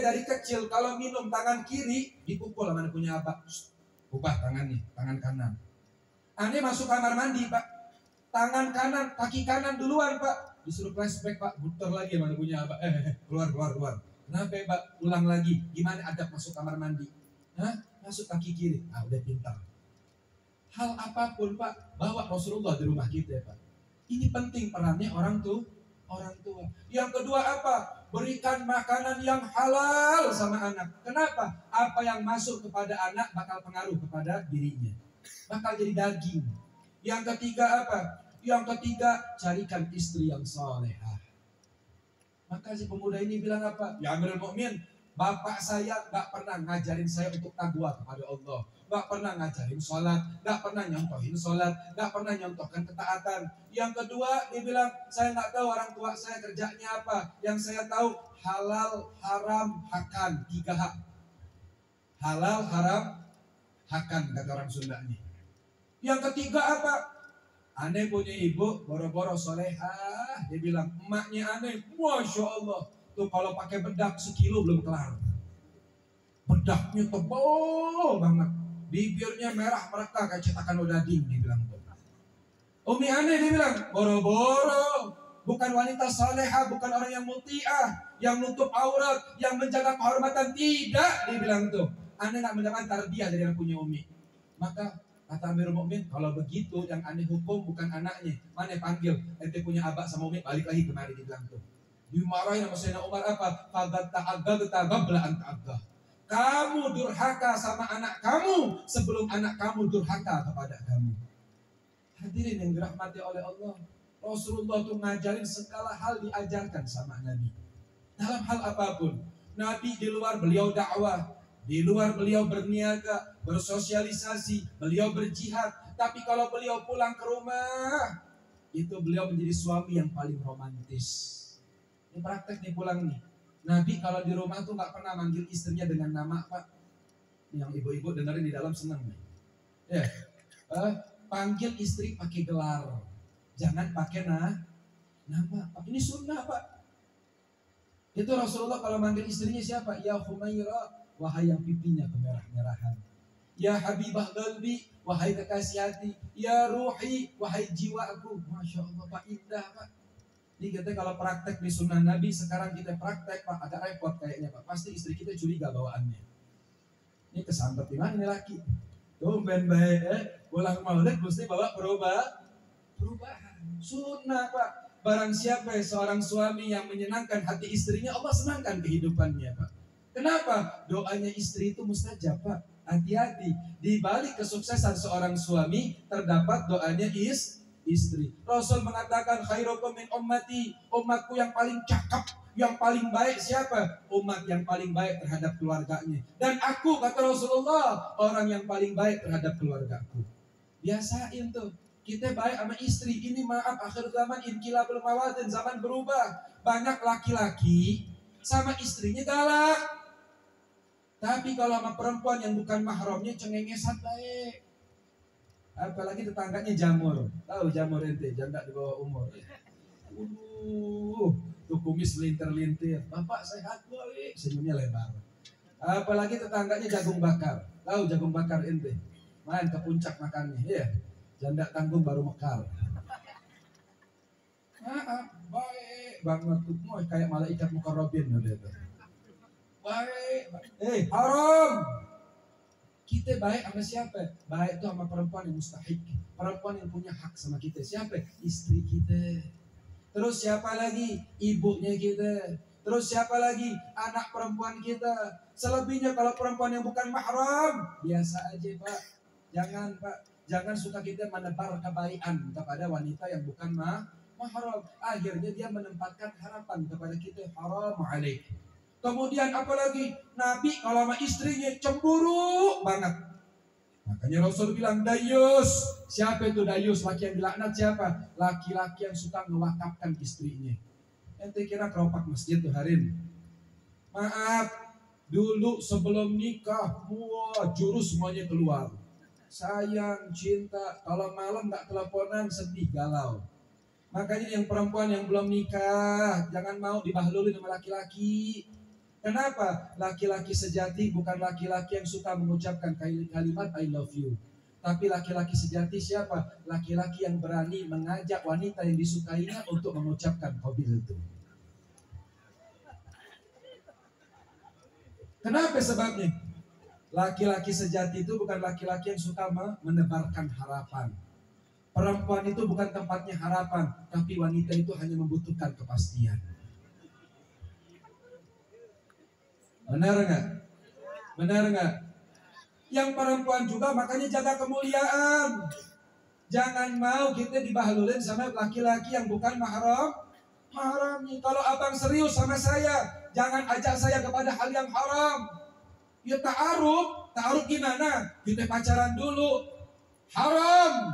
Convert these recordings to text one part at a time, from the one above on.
dari kecil kalau minum tangan kiri dipukul sama punya abah. Ubah tangannya, tangan kanan. Ane masuk kamar mandi Pak, tangan kanan, kaki kanan duluan Pak. Disuruh flashback Pak, muter lagi mana punya abah. Keluar. Kenapa Pak? Ulang lagi. Gimana adab masuk kamar mandi? Masuk kaki kiri. Udah pintar. Hal apapun Pak, bawa Rasulullah di rumah kita Pak. Ini penting perannya orang tua. Yang kedua apa? Berikan makanan yang halal sama anak. Kenapa? Apa yang masuk kepada anak bakal pengaruh kepada dirinya. Bakal jadi daging. Yang ketiga apa? Yang ketiga, carikan istri yang salehah. Maka si pemuda ini bilang apa? Ya Amirul Mukminin, bapak saya gak pernah ngajarin saya untuk takwa kepada Allah. Gak pernah ngajarin sholat, gak pernah nyontohin sholat, gak pernah nyontohkan ketaatan. Yang kedua, dia bilang, saya gak tahu orang tua saya kerjanya apa. Yang saya tahu, halal, haram, hakan. 3 hak. Halal, haram, hakan, kata orang Sunda ini. Yang ketiga apa? Ane punya ibu, boro-boro solehah. Dia bilang, emaknya Ane, Masya Allah. Tuh kalau pakai bedak 1 kilo belum kelar. Bedaknya tebal banget. Bibirnya merah mereka kayak cetakan odading, dia bilang. Umi Ane dia bilang, boro-boro. Bukan wanita salehah, bukan orang yang muti'ah, yang nutup aurat, yang menjaga kehormatan. Tidak, dia bilang tuh. Ane gak mendapat tarbiyah dari yang punya umi. Maka kata Amirul Mukminin, kalau begitu yang Ane hukum bukan anaknya. Mana panggil, ente punya abah sama umi, balik lagi kemari, dia bilang tuh. Dimarahin sama Sayyidina Umar apa? Fagat ta'aggabta qabla an ta'aggah. Kamu durhaka sama anak kamu sebelum anak kamu durhaka kepada kamu. Hadirin yang dirahmati oleh Allah, Rasulullah itu ngajarin segala hal diajarkan sama Nabi. Dalam hal apapun, Nabi di luar beliau dakwah, di luar beliau berniaga, bersosialisasi, beliau berjihad. Tapi kalau beliau pulang ke rumah, itu beliau menjadi suami yang paling romantis. Ini praktek nih pulang nih. Nabi kalau di rumah tuh gak pernah manggil istrinya dengan nama Pak. Yang ibu-ibu dengerin di dalam senang nih. Ya, panggil istri pakai gelar. Jangan pakai nama. Ini sunnah Pak. Itu Rasulullah kalau manggil istrinya siapa? Ya Humaira, wahai yang pipinya kemerah-merahan. Ya Habibah Galbi, wahai kekasih hati. Ya Ruhi, wahai jiwaku. Masya Allah Pak, indah Pak. Jadi kita kalau praktek di sunnah Nabi, sekarang kita praktek Pak, agak repot kayaknya Pak. Pasti istri kita curiga bawaannya. Ini kesambet di mana nih laki? Tuh ben baik, pulang maulid mesti bawa perubahan. Sunnah Pak. Barang siapa seorang suami yang menyenangkan hati istrinya, Allah senangkan kehidupannya Pak. Kenapa? Doanya istri itu mustajab Pak. Hati-hati. Di balik kesuksesan seorang suami terdapat doanya istri. Rasul mengatakan khairukum min ummati, umatku yang paling cakap, yang paling baik siapa? Umat yang paling baik terhadap keluarganya. Dan aku, kata Rasulullah, orang yang paling baik terhadap keluargaku. Biasain tuh, kita baik sama istri. Ini maaf, akhir zaman inqilabul mawadin, zaman berubah. Banyak laki-laki sama istrinya galak. Tapi kalau sama perempuan yang bukan mahramnya cengengesan baik. Apalagi tetangganya jamur. Tahu jamur ente, janda di bawah umur. Tuh kumis lintir-lintir. Bapak sehat boy, senyumnya lebar. Apalagi tetangganya jagung bakar. Tahu jagung bakar ente? Main ke puncak makannya, ya. Janda tanggung baru mekar. Baik banget tuh, kayak malaikat mukarrabin udah tuh. Baik. Haram. Kita baik sama siapa? Baik itu sama perempuan yang mustahik. Perempuan yang punya hak sama kita. Siapa? Istri kita. Terus siapa lagi? Ibunya kita. Terus siapa lagi? Anak perempuan kita. Selebihnya kalau perempuan yang bukan mahram, biasa aja Pak. Jangan Pak. Jangan suka kita menebar kebaikan kepada wanita yang bukan mahram. Akhirnya dia menempatkan harapan kepada kita. Haram alaik. Kemudian apalagi Nabi kalau sama istrinya cemburu banget. Makanya Rasul bilang dayus. Siapa itu dayus? Laki yang dilaknat siapa? Laki-laki yang suka ngewakafkan istrinya. Ente kira keropak masjid tuh Harin? Maaf, dulu sebelum nikah, jurus semuanya keluar. Sayang, cinta, kalau malam gak teleponan sedih galau. Makanya yang perempuan yang belum nikah jangan mau dibahlulin sama laki-laki. Kenapa? Laki-laki sejati bukan laki-laki yang suka mengucapkan kalimat I love you. Tapi laki-laki sejati siapa? Laki-laki yang berani mengajak wanita yang disukainya untuk mengucapkan qabil itu. Kenapa sebabnya? Laki-laki sejati itu bukan laki-laki yang suka menebarkan harapan. Perempuan itu bukan tempatnya harapan, tapi wanita itu hanya membutuhkan kepastian. Benar nggak? Benar nggak? Yang perempuan juga makanya jaga kemuliaan. Jangan mau kita dibahlulin sama laki-laki yang bukan mahramnya. Kalau abang serius sama saya, jangan ajak saya kepada hal yang haram. Ya ta'aruf gimana? Kita pacaran dulu. Haram.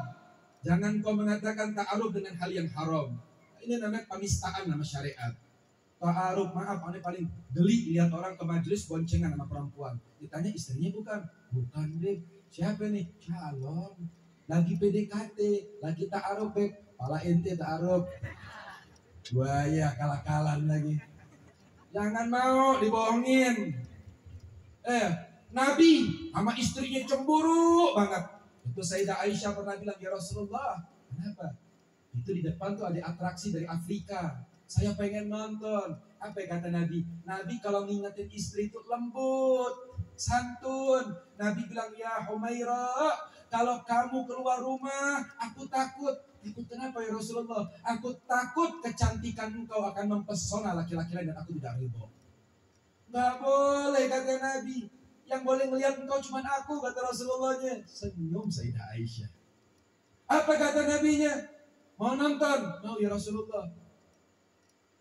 Jangan kau mengatakan ta'aruf dengan hal yang haram. Ini namanya penistaan nama syariat. Ta'aruf, maaf, aneh paling geli lihat orang ke majelis boncengan sama perempuan. Ditanya istrinya bukan deh. Siapa nih? Calon. Lagi PDKT, lagi ta'aruf beb. Pala ente ta'aruf. Buaya kalah-kalan lagi. Jangan mau dibohongin. Nabi sama istrinya cemburu banget. Itu Sayyidah Aisyah pernah bilang, ya Rasulullah, kenapa? Itu di depan tuh ada atraksi dari Afrika. Saya pengen nonton. Apa kata Nabi? Nabi kalau ngingetin istri itu lembut, santun. Nabi bilang, ya Humaira, kalau kamu keluar rumah, aku takut. Takut kenapa ya Rasulullah? Aku takut kecantikan engkau akan mempesona laki-laki lain dan aku tidak ridho. Gak boleh kata Nabi. Yang boleh melihat engkau cuma aku kata Rasulullahnya. Senyum Sayyidah Aisyah. Apa kata Nabinya? Mau nonton? Mau ya Rasulullah.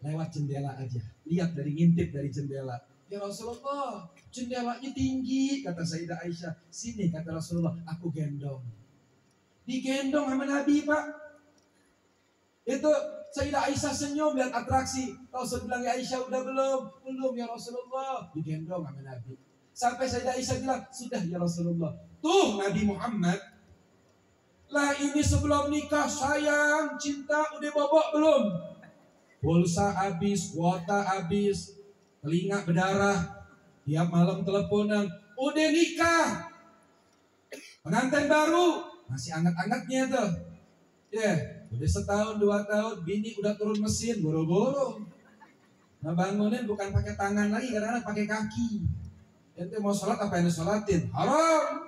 Lewat jendela aja. Lihat dari ngintip dari jendela. Ya Rasulullah, jendelanya tinggi kata Sayyidah Aisyah. Sini kata Rasulullah, aku gendong. Digendong sama Nabi Pak. Itu Sayyidah Aisyah senyum lihat atraksi. Rasul bilang, ya Aisyah udah belum? Belum ya Rasulullah. Digendong sama Nabi. Sampai Sayyidah Aisyah bilang, sudah ya Rasulullah. Tuh Nabi Muhammad. Lah ini sebelum nikah sayang, cinta udah bobok belum? Pulsa habis, kuota habis, telinga berdarah, tiap malam teleponan. Udah nikah. Pengantin baru, masih anget-angetnya tuh. Udah setahun, 2 tahun, bini udah turun mesin, boro-boro. Nah bangunin bukan pakai tangan lagi, kadang-kadang pakai kaki. Ente mau sholat apa yang disolatin? Haram.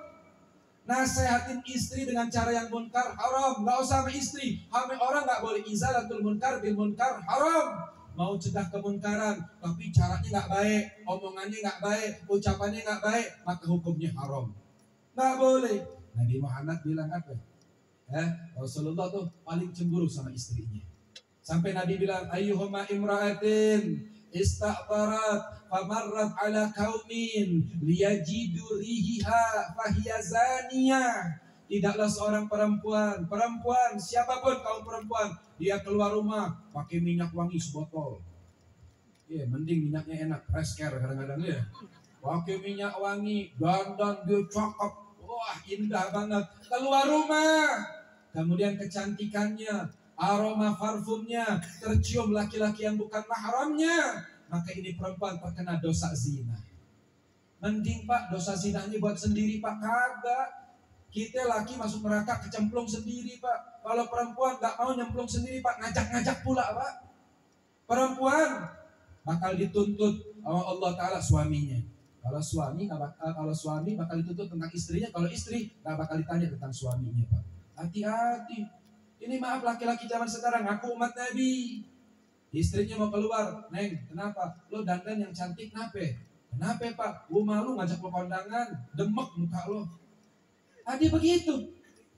Nasehatin istri dengan cara yang munkar haram. Gak usah sama istri, sama orang gak boleh izalatul munkar bil munkar haram. Mau cegah kemunkaran, tapi caranya gak baik, omongannya gak baik, ucapannya gak baik, maka hukumnya haram. Gak boleh. Nabi Muhammad bilang apa? Rasulullah tuh paling cemburu sama istrinya. Sampai Nabi bilang, ayyuhuma imra'atin ista'tarat famarrat ala kaumin liyajidu rihiha fahiyazaniyah. Tidaklah seorang perempuan siapapun kaum perempuan, dia keluar rumah pakai minyak wangi sebotol. Mending minyaknya enak, fresh-care kadang-kadang ya. Pakai minyak wangi, dandan dia cakep, wah indah banget. Keluar rumah, kemudian kecantikannya, aroma parfumnya tercium laki-laki yang bukan mahramnya, maka ini perempuan terkena dosa zina. Mending Pak dosa zinanya buat sendiri Pak, kagak. Kita laki masuk neraka kecemplung sendiri Pak. Kalau perempuan gak mau nyemplung sendiri Pak, ngajak-ngajak pula Pak. Perempuan bakal dituntut sama Allah Ta'ala suaminya. Kalau suami bakal dituntut tentang istrinya. Kalau istri gak bakal ditanya tentang suaminya Pak. Hati-hati. Ini maaf laki-laki zaman sekarang ngaku umat Nabi. Istrinya mau keluar, Neng, kenapa? Lo dandan yang cantik, kenapa Pak? Gue malu ngajak lo kondangan, demek muka lo. Dia begitu.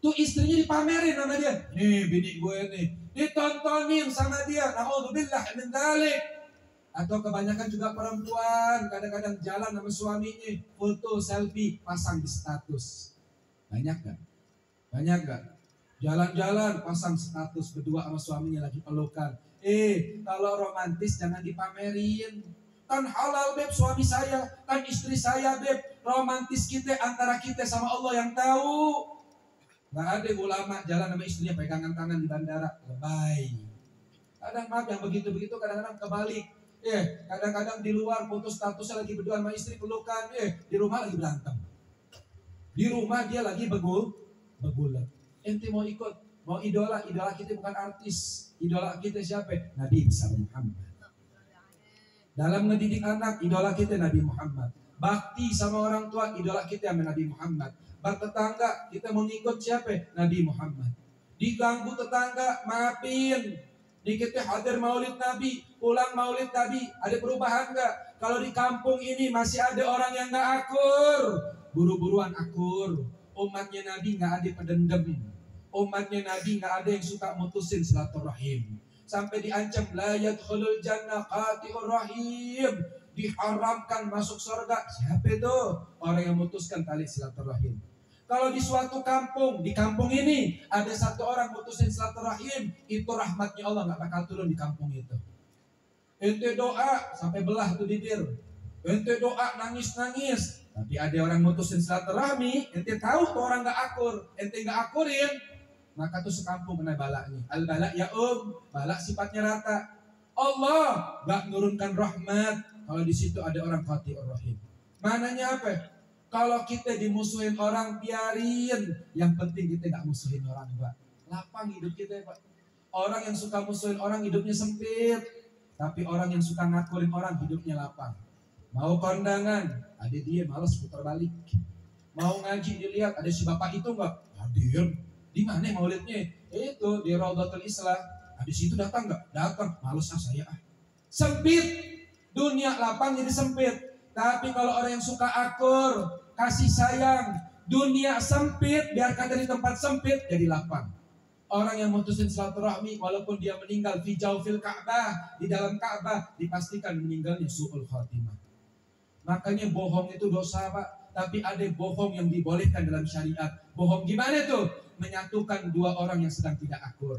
Tuh istrinya dipamerin sama dia. Nih bini gue nih, ditontonin sama dia. Na'udzubillah min dzalik. Atau kebanyakan juga perempuan kadang-kadang jalan sama suaminya, foto selfie pasang di status. Banyak gak? Jalan-jalan pasang status berdua sama suaminya lagi pelukan. Kalau romantis jangan dipamerin. Kan halal beb suami saya, kan istri saya beb. Romantis kita antara kita sama Allah yang tahu. Gak ada ulama jalan sama istrinya pegangan tangan di bandara. Lebay. Kadang maaf yang begitu-begitu kadang-kadang kebalik. Kadang-kadang di luar foto statusnya lagi berdua sama istri pelukan, di rumah lagi berantem. Di rumah dia lagi begulat. Ente mau ikut, mau idola kita bukan artis. Idola kita siapa? Nabi besar Muhammad. Dalam ngedidik anak, idola kita Nabi Muhammad. Bakti sama orang tua, idola kita Nabi Muhammad. Bertetangga, kita mau ngikut siapa? Nabi Muhammad. Diganggu tetangga, maafin. Nih kita hadir maulid Nabi, pulang maulid Nabi, ada perubahan gak? Kalau di kampung ini masih ada orang yang gak akur, buru-buruan akur. Umatnya Nabi gak ada pedendem. Umatnya Nabi gak ada yang suka mutusin silaturahim. Sampai diancam la yadkhulul jannah qati'ur rahim, diharamkan masuk surga. Siapa itu? Orang yang memutuskan tali silaturahim. Kalau di suatu kampung, di kampung ini ada satu orang mutusin silaturahim, itu rahmatnya Allah nggak bakal turun di kampung itu. Ente doa sampai belah tuh bibir, ente doa nangis, tapi ada orang mutusin silaturahmi, ente tahu tuh orang nggak akur, ente nggak akurin, maka tuh sekampung kena balaknya. Al balak ya balak sifatnya rata. Allah nggak nurunkan rahmat kalau di situ ada orang qati'ur rahim. Mananya apa? Kalau kita dimusuhin orang, biarin. Yang penting kita gak musuhin orang, Pak. Lapang hidup kita, Pak. Orang yang suka musuhin orang, hidupnya sempit. Tapi orang yang suka ngakurin orang, hidupnya lapang. Mau kondangan, ada dia malas putar balik. Mau ngaji, dilihat, ada si bapak itu enggak? Hadir. Di mana maulidnya? Itu, di Raudhatul Islah. Habis itu datang enggak? Datang. Males saya. Sempit. Dunia lapang jadi sempit. Tapi kalau orang yang suka akur, kasih sayang, dunia sempit, biarkan dari tempat sempit jadi lapang. Orang yang mutusin silaturahmi, walaupun dia meninggal fi jawfil Ka'bah, di dalam Ka'bah, dipastikan meninggalnya su'ul khatimah. Makanya bohong itu dosa, Pak. Tapi ada bohong yang dibolehkan dalam syariat. Bohong gimana tuh? Menyatukan dua orang yang sedang tidak akur.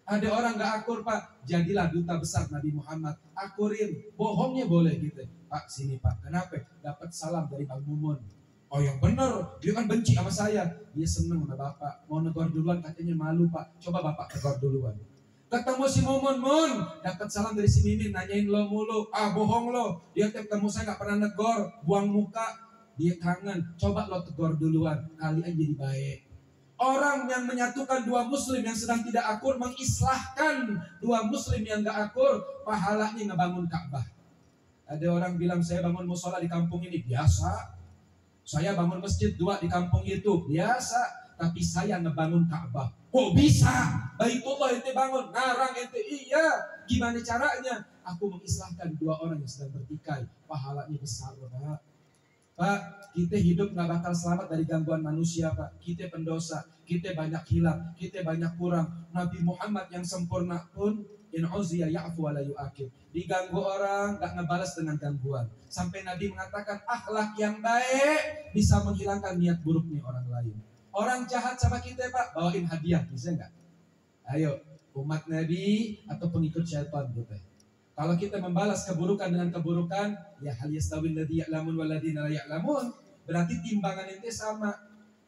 Ada orang gak akur, Pak, jadilah duta besar Nabi Muhammad. Akurin, bohongnya boleh gitu. Pak, sini Pak, kenapa? Dapat salam dari Bang Mumun. Oh yang benar, dia kan benci sama saya. Dia senang sama Bapak. Mau negor duluan, katanya malu Pak. Coba Bapak negor duluan. Ketemu si Mumun, dapat salam dari si Mimin, nanyain lo mulu. Bohong lo. Dia ketemu saya gak pernah negor, buang muka. Dia kangen, coba lo tegur duluan. Kali aja jadi baik. Orang yang menyatukan dua muslim yang sedang tidak akur, mengislahkan dua muslim yang gak akur, pahalanya ngebangun Ka'bah. Ada orang bilang saya bangun musola di kampung ini, biasa. Saya bangun masjid 2 di kampung itu, biasa. Tapi saya ngebangun Ka'bah. Kok bisa? Baitullah ente bangun, ngarang ente, iya. Gimana caranya? Aku mengislahkan dua orang yang sedang bertikai, pahalanya besar, Pak. Pak, kita hidup gak bakal selamat dari gangguan manusia, Pak. Kita pendosa, kita banyak hilaf, kita banyak kurang. Nabi Muhammad yang sempurna pun in uziya ya'fu wa la yu'akib. Diganggu orang, gak ngebalas dengan gangguan. Sampai Nabi mengatakan akhlak yang baik bisa menghilangkan niat buruknya orang lain. Orang jahat sama kita, Pak, bawain hadiah, bisa gak? Ayo, umat Nabi atau pengikut syaitan gitu. Kalau kita membalas keburukan dengan keburukan, ya hal yastawil ladzi ya'lamun wal ladzina la ya'lamun, berarti timbangan ente sama.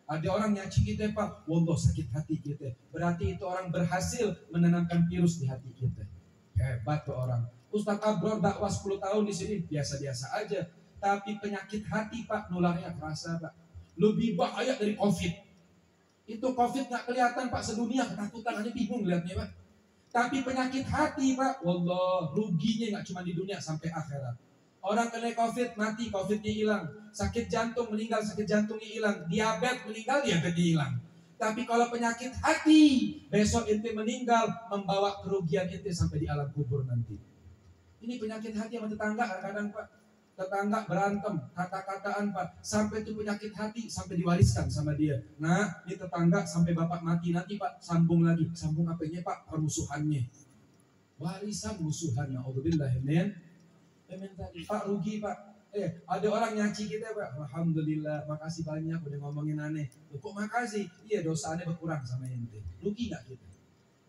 Ada orang nyaci kita, Pak, wallah sakit hati kita. Berarti itu orang berhasil menanamkan virus di hati kita. Hebat tuh orang. Ustaz Abror dakwah 10 tahun di sini biasa-biasa aja. Tapi penyakit hati, Pak, nularnya kerasa, Pak. Lebih bahaya dari Covid. Itu Covid nggak kelihatan, Pak, sedunia ketakutan aja bingung lihatnya, Pak. Tapi penyakit hati, Pak, wallah ruginya nggak cuma di dunia sampai akhirat. Orang kena Covid, mati, Covidnya hilang. Sakit jantung, meninggal, sakit jantungnya hilang. Diabetes, meninggal, diabetesnya hilang. Tapi kalau penyakit hati, besok ente meninggal, membawa kerugian ente sampai di alam kubur nanti. Ini penyakit hati sama tetangga kadang-kadang, Pak. Tetangga berantem, kata-kataan, Pak. Sampai itu penyakit hati, sampai diwariskan sama dia. Nah, ini tetangga sampai bapak mati nanti, Pak, sambung lagi. Sambung apanya, Pak? Permusuhannya. Warisan musuhan, na'udzubillah, amin. Tadi, Pak, rugi, Pak. Ada orang nyaci kita, Pak. Alhamdulillah, makasih banyak udah ngomongin aneh. Kok makasih? Iya, dosanya berkurang sama ente. Rugi gak kita?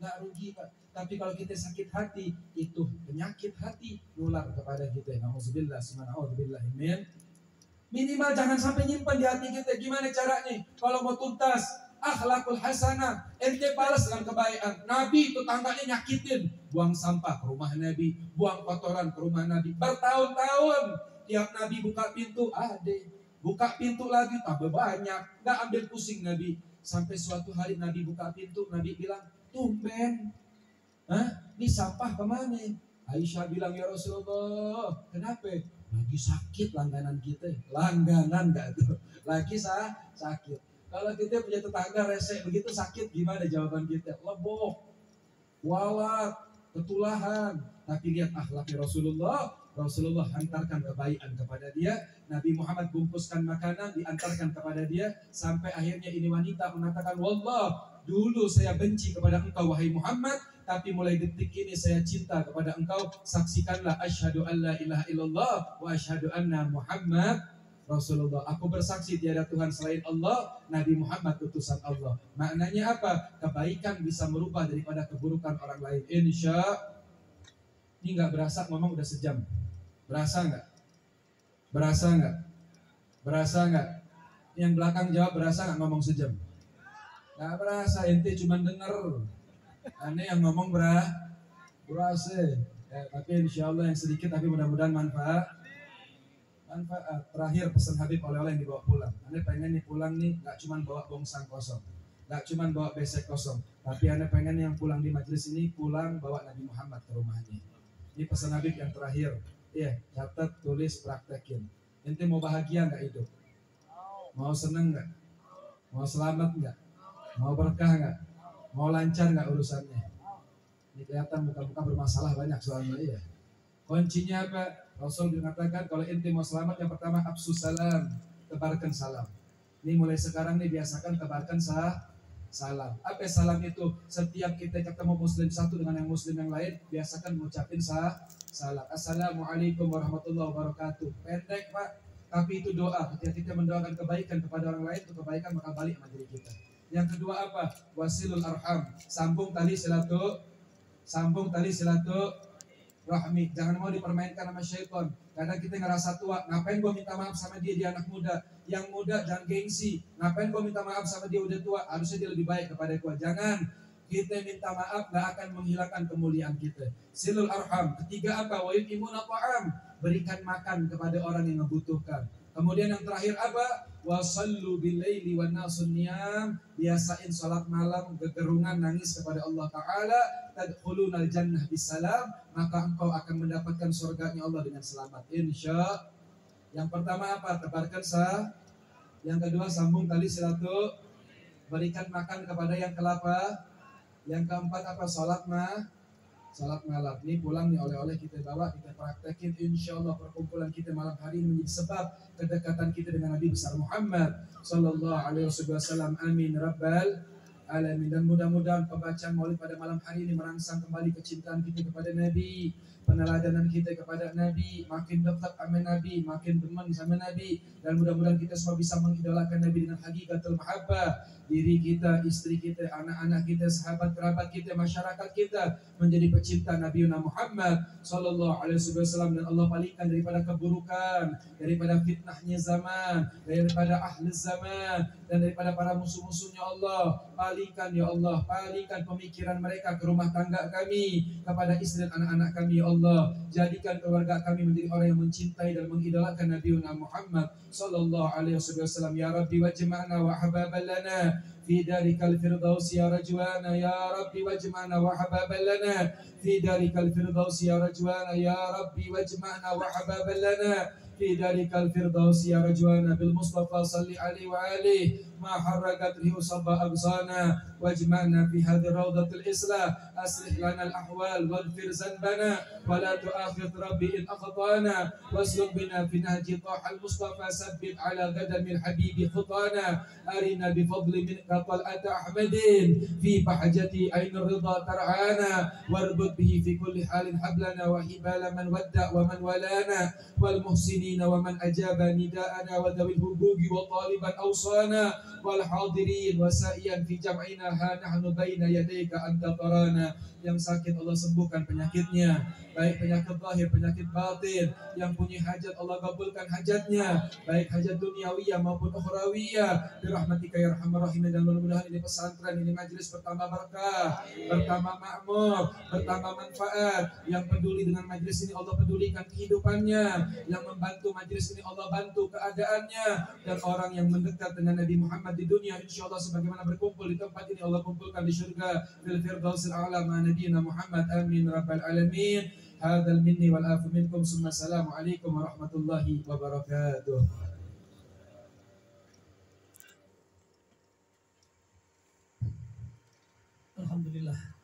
Gak rugi, Pak. Tapi kalau kita sakit hati, itu penyakit hati nular kepada kita. Nauzubillah, subhanallah, amin. Minimal jangan sampai nyimpan di hati kita. Gimana caranya? Kalau mau tuntas, akhlakul hasanah, ente balas dengan kebaikan. Nabi tetangganya nyakitin, buang sampah ke rumah Nabi, buang kotoran ke rumah Nabi. Bertahun-tahun tiap Nabi buka pintu, buka pintu lagi tambah banyak, nggak ambil pusing Nabi. Sampai suatu hari Nabi buka pintu, Nabi bilang, tumben, ini sampah kemana? Aisyah bilang, ya Rasulullah, kenapa? Lagi sakit langganan kita. Langganan gak tuh? Lagi sakit. Kalau kita punya tetangga rese begitu sakit, gimana jawaban kita? Lebok, walat, ketulahan. Tapi lihat akhlaknya Rasulullah. Rasulullah hantarkan kebaikan kepada dia. Nabi Muhammad bungkuskan makanan, diantarkan kepada dia. Sampai akhirnya ini wanita mengatakan, Wallah, dulu saya benci kepada engkau wahai Muhammad, tapi mulai detik ini saya cinta kepada engkau. Saksikanlah, asyhadu an la ilaha illallah wa asyhadu anna Muhammad Rasulullah. Aku bersaksi tiada Tuhan selain Allah, Nabi Muhammad utusan Allah. Maknanya apa? Kebaikan bisa merubah daripada keburukan orang lain. Insya. Ini nggak berasa ngomong udah sejam. Berasa nggak? Berasa nggak? Berasa nggak? Yang belakang jawab, berasa nggak ngomong sejam? Nggak berasa, ente cuma denger. Aneh yang ngomong berasa. Ya, tapi insya Allah yang sedikit tapi mudah-mudahan manfaat. Terakhir pesan Habib oleh-oleh yang dibawa pulang. Anda pengen nih pulang nih gak cuma bawa bongsang kosong, gak cuma bawa besek kosong, tapi Anda pengen yang pulang di majelis ini pulang bawa Nabi Muhammad ke rumahnya. Ini pesan Habib yang terakhir. Iya, catat, tulis, praktekin. Ente mau bahagia gak hidup? Mau seneng gak? Mau selamat gak? Mau berkah gak? Mau lancar gak urusannya? Ini kelihatan muka-muka bermasalah banyak soalnya ya. Kuncinya apa? Rasul mengatakan kalau ente mau selamat yang pertama absus salam, tebarkan salam. Ini mulai sekarang nih biasakan tebarkan salam. Apa salam itu? Setiap kita ketemu muslim satu dengan yang muslim yang lain, biasakan mengucapin salam. Assalamualaikum warahmatullahi wabarakatuh. Pendek Pak, tapi itu doa. Ketika kita mendoakan kebaikan kepada orang lain, itu kebaikan bakal balik sama diri kita. Yang kedua apa? Wasilul arham, sambung tali silaturahmi. Jangan mau dipermainkan sama syaitan. Kadang kita ngerasa tua, ngapain gue minta maaf sama dia anak muda. Yang muda jangan gengsi, ngapain gue minta maaf sama dia udah tua, harusnya dia lebih baik kepada gue. Jangan, kita minta maaf gak akan menghilangkan kemuliaan kita. Silul arham. Ketiga apa? Wa yutimuna ta'am, berikan makan kepada orang yang membutuhkan. Kemudian yang terakhir apa? Wasallu billaili wan nasun niyam, biasain salat malam gegerungan nangis kepada Allah Ta'ala. Tadkhulunal jannah bisalam, maka engkau akan mendapatkan surganya Allah dengan selamat, insya. Yang pertama apa? Tebarkan Yang kedua sambung tali silaturahmi, berikan makan kepada yang kelapa. Yang keempat apa? Salat malam. Ini pulang nih oleh-oleh kita bawa, kita praktekin. Insya Allah perkumpulan kita malam hari ini menjadi sebab kedekatan kita dengan Nabi besar Muhammad Sallallahu Alaihi Wasallam. Amin Rabbal Alamin. Dan mudah-mudahan pembacaan maulid pada malam hari ini merangsang kembali kecintaan kita kepada Nabi, peneladanan kita kepada Nabi, makin dekat sama Nabi, makin demen sama Nabi, dan mudah-mudahan kita semua bisa mengidolakan Nabi dengan hakikatul mahabbah. Diri kita, istri kita, anak-anak kita, sahabat kerabat kita, masyarakat kita menjadi pecinta Nabi Muhammad Sallallahu Alaihi Wasallam. Dan Allah palingkan daripada keburukan, daripada fitnahnya zaman, daripada ahli zaman, dan daripada para musuh-musuhnya Allah. Palingkan ya Allah, palingkan pemikiran mereka ke rumah tangga kami, kepada istri dan anak-anak kami ya Allah. Jadikan keluarga kami menjadi orang yang mencintai dan mengidolakan Nabi Muhammad Sallallahu Alaihi Wasallam. Ya Rabbi wajma'na wa hababan lana في دارك الفردوس يا رجوانا يا ربي واجمعنا وحبابا لنا في دارك الفردوس يا رجوانا يا ربي واجمعنا وحبابا لنا في دارك الفردوس يا رجوانا بالمصطفى صل عليه وآله ما حرقت ريح صب أغصانا واجمعنا في هذه روضة الإسلام أصلح لنا الأحوال واغفر ذنبنا ولا تؤاخذ ربي إن أخطأنا واسلك بنا في نهج طه المصطفى ثبت على قدم الحبيب خطانا أرنا بفضل منك طلعة أحمد في بحجة عين الرضا ترعانا واربط به في كل حال حبلنا وحبال من ودع ومن ولانا والمحسنين المؤمنين ومن أجاب نداءنا وذوي الهبوب وطالبا أوصانا والحاضرين وسائيا في جمعنا ها نحن بين يديك أنت ترانا. Yang sakit Allah sembuhkan penyakitnya, baik penyakit zahir, penyakit batin. Yang punya hajat Allah kabulkan hajatnya, baik hajat duniawiyah maupun ukhrawiyah. Birahmatika ya arhamar rahimin. Dan mudah-mudahan ini pesantren, ini majelis bertambah berkah, bertambah makmur, bertambah manfaat. Yang peduli dengan majelis ini Allah pedulikan kehidupannya, yang membantu majelis ini Allah bantu keadaannya. Dan orang yang mendekat dengan Nabi Muhammad di dunia, insya Allah sebagaimana berkumpul di tempat ini Allah kumpulkan di surga fil firdausil a'la ma nabiyina Muhammad. Amin rabbal alamin. Hadzal minni wal afu minkum. Summa assalamu alaikum warahmatullahi wabarakatuh. Alhamdulillah.